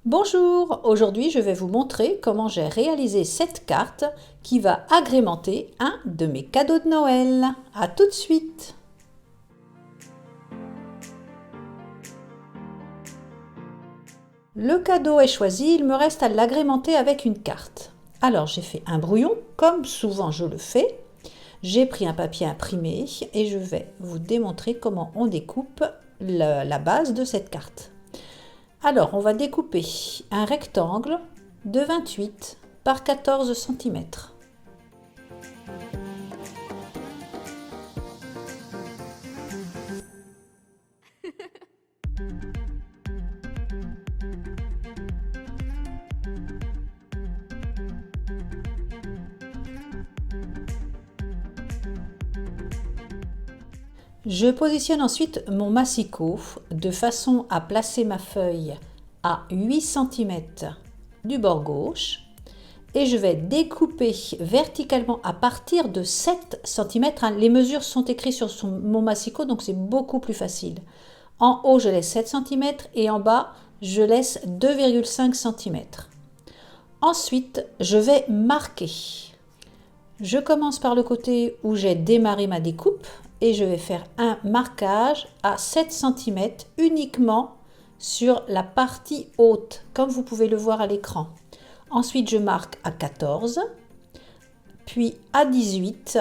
Bonjour, aujourd'hui je vais vous montrer comment j'ai réalisé cette carte qui va agrémenter un de mes cadeaux de Noël. À tout de suite. Le cadeau est choisi, il me reste à l'agrémenter avec une carte. Alors j'ai fait un brouillon, comme souvent je le fais. J'ai pris un papier imprimé et je vais vous démontrer comment on découpe la base de cette carte. Alors, on va découper un rectangle de 28 par 14 cm. Je positionne ensuite mon massicot de façon à placer ma feuille à 8 cm du bord gauche et je vais découper verticalement à partir de 7 cm. Les mesures sont écrites sur mon massicot, donc c'est beaucoup plus facile. En haut, je laisse 7 cm et en bas, je laisse 2,5 cm. Ensuite, je vais marquer. Je commence par le côté où j'ai démarré ma découpe et je vais faire un marquage à 7 cm uniquement sur la partie haute, comme vous pouvez le voir à l'écran. Ensuite, je marque à 14, puis à 18.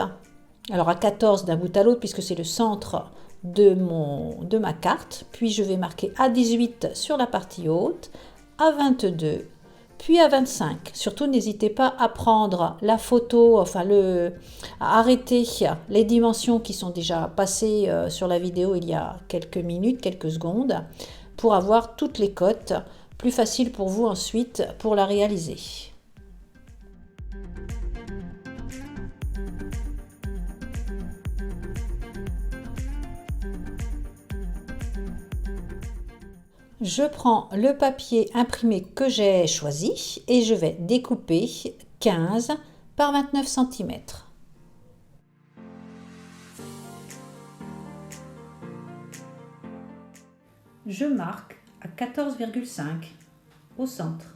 Alors à 14 d'un bout à l'autre puisque c'est le centre de ma carte. Puis je vais marquer à 18 sur la partie haute, à 22, puis à 25. Surtout, n'hésitez pas à prendre la photo, à arrêter les dimensions qui sont déjà passées sur la vidéo il y a quelques minutes, quelques secondes, pour avoir toutes les cotes. Plus facile pour vous ensuite pour la réaliser. Je prends le papier imprimé que j'ai choisi et je vais découper 15 par 29 cm. Je marque à 14,5 au centre.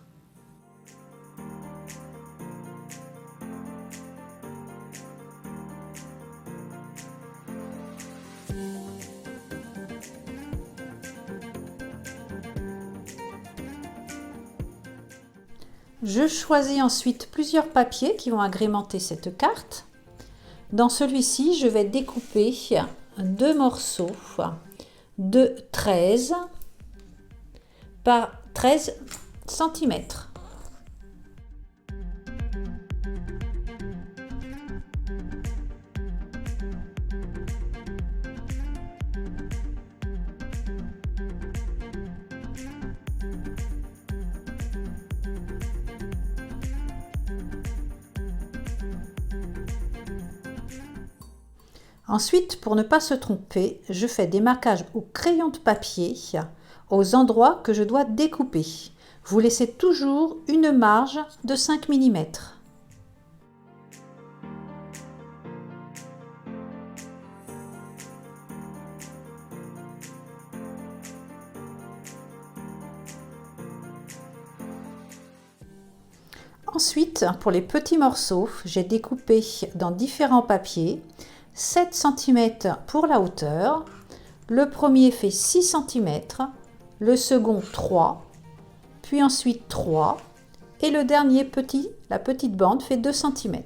Je choisis ensuite plusieurs papiers qui vont agrémenter cette carte. Dans celui-ci, je vais découper deux morceaux de 13 par 13 cm. Ensuite, pour ne pas se tromper, je fais des marquages au crayon de papier aux endroits que je dois découper. Vous laissez toujours une marge de 5 mm. Ensuite, pour les petits morceaux, j'ai découpé dans différents papiers 7 cm pour la hauteur. Le premier fait 6 cm, le second 3, puis ensuite 3 et le dernier la petite bande fait 2 cm.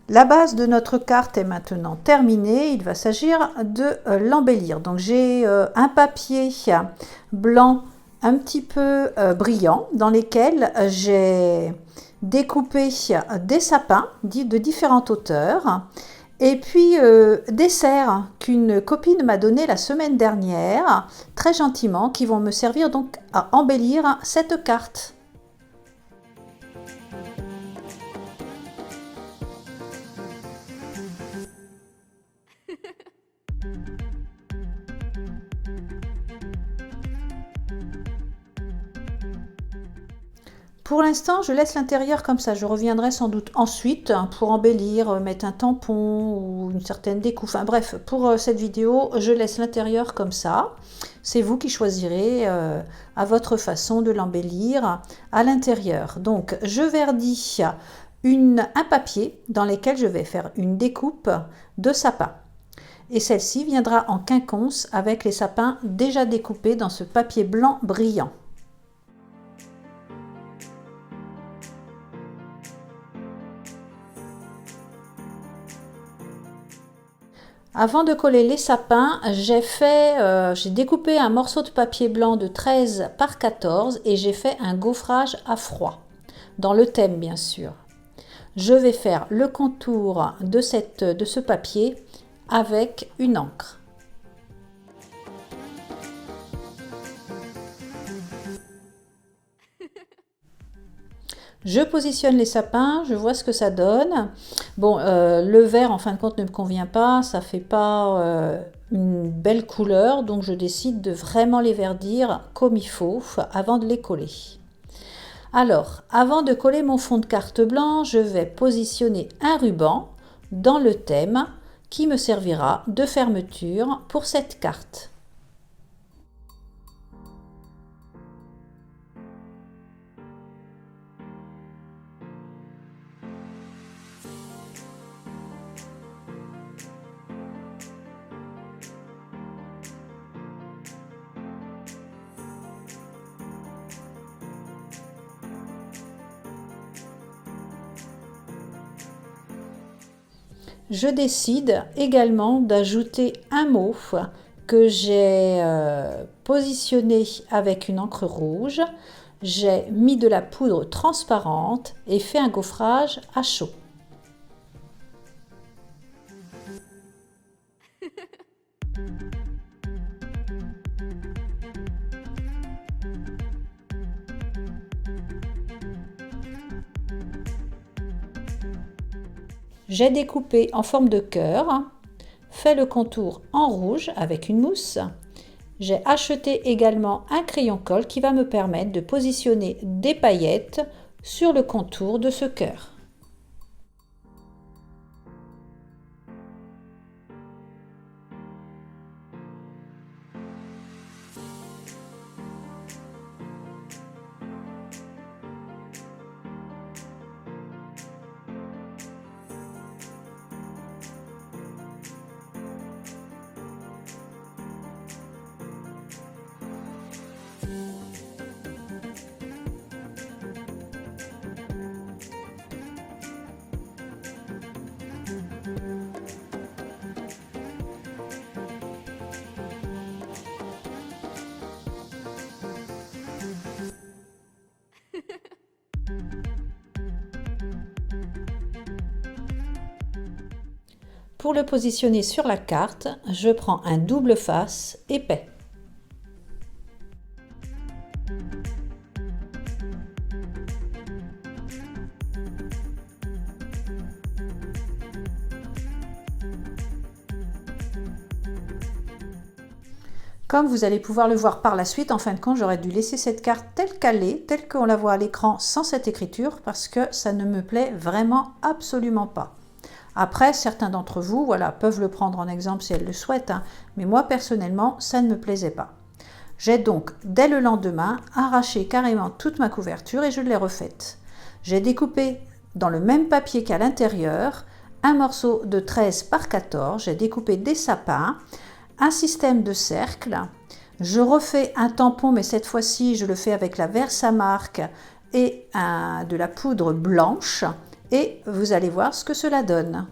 La base de notre carte est maintenant terminée, il va s'agir de l'embellir. Donc j'ai un papier blanc un petit peu brillant dans lesquels j'ai découpé des sapins de différentes hauteurs Et puis, dessert qu'une copine m'a donné la semaine dernière, très gentiment, qui vont me servir donc à embellir cette carte. Pour l'instant, je laisse l'intérieur comme ça. Je reviendrai sans doute ensuite pour embellir, mettre un tampon ou une certaine découpe. Enfin bref, pour cette vidéo, je laisse l'intérieur comme ça. C'est vous qui choisirez à votre façon de l'embellir à l'intérieur. Donc, je verdis un papier dans lequel je vais faire une découpe de sapin. Et celle-ci viendra en quinconce avec les sapins déjà découpés dans ce papier blanc brillant. Avant de coller les sapins, j'ai découpé un morceau de papier blanc de 13 par 14 et j'ai fait un gaufrage à froid, dans le thème bien sûr. Je vais faire le contour de ce papier avec une encre. Je positionne les sapins, je vois ce que ça donne. Bon, le vert en fin de compte ne me convient pas, ça fait pas une belle couleur, donc je décide de vraiment les verdir comme il faut avant de les coller. Alors, avant de coller mon fond de carte blanc, je vais positionner un ruban dans le thème qui me servira de fermeture pour cette carte. Je décide également d'ajouter un mot que j'ai positionné avec une encre rouge. J'ai mis de la poudre transparente et fait un gaufrage à chaud. J'ai découpé en forme de cœur, fait le contour en rouge avec une mousse. J'ai acheté également un crayon colle qui va me permettre de positionner des paillettes sur le contour de ce cœur. Pour le positionner sur la carte, je prends un double face épais. Comme vous allez pouvoir le voir par la suite, en fin de compte, j'aurais dû laisser cette carte telle qu'elle est, telle qu'on la voit à l'écran sans cette écriture, parce que ça ne me plaît vraiment absolument pas. Après, certains d'entre vous peuvent le prendre en exemple si elles le souhaitent, mais moi personnellement, ça ne me plaisait pas. J'ai donc, dès le lendemain, arraché carrément toute ma couverture et je l'ai refaite. J'ai découpé dans le même papier qu'à l'intérieur un morceau de 13 par 14, j'ai découpé des sapins, un système de cercles. Je refais un tampon, mais cette fois-ci, je le fais avec la Versamark et de la poudre blanche. Et vous allez voir ce que cela donne.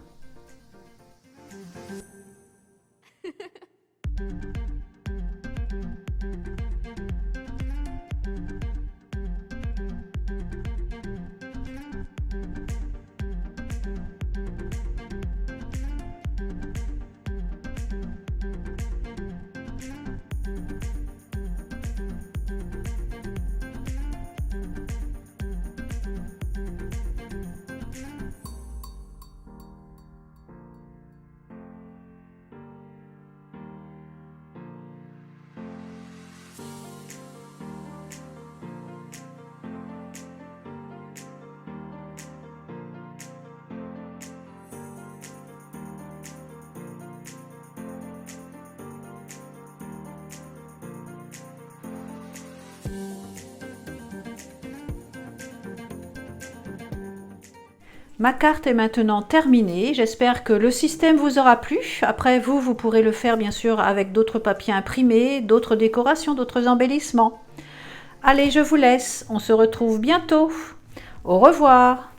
Ma carte est maintenant terminée. J'espère que le système vous aura plu. Après, vous pourrez le faire bien sûr avec d'autres papiers imprimés, d'autres décorations, d'autres embellissements. Allez, je vous laisse. On se retrouve bientôt. Au revoir.